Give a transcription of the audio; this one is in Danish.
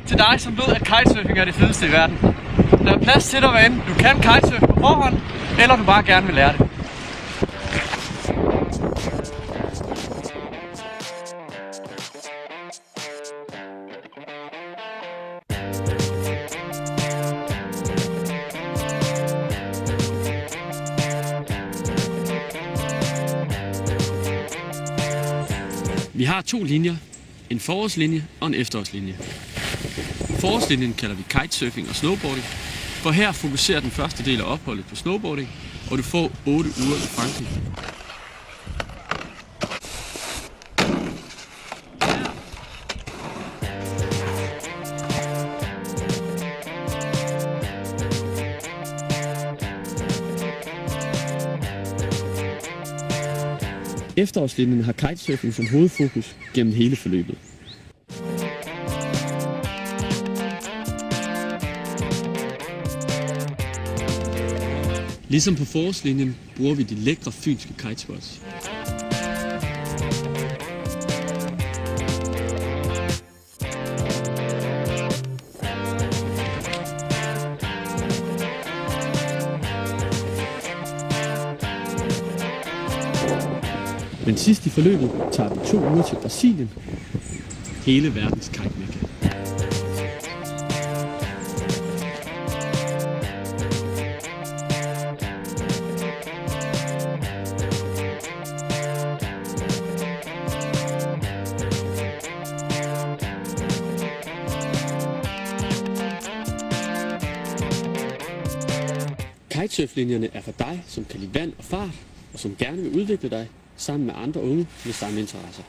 til dig, som ved, at kitesurfing er det fedeste i verden. Der er plads til dig, hvad end du kan kitesurfe på forhånd, eller du bare gerne vil lære det. Vi har to linjer, en forårslinje og en efterårslinje. Forårslinjen kalder vi kitesurfing og snowboarding, for her fokuserer den første del af opholdet på snowboarding, og du får 8 uger i Frankrig. Efterårslinjen har kitesurfing som hovedfokus gennem hele forløbet. Ligesom på forårslinjen bruger vi de lækre fynske kitespots. Men sidst i forløbet tager vi 2 uger til Brasilien, hele verdens kite-mekka. Kitesurflinjerne er for dig, som kan lide vand og fart, og som gerne vil udvikle dig sammen med andre unge med samme interesser.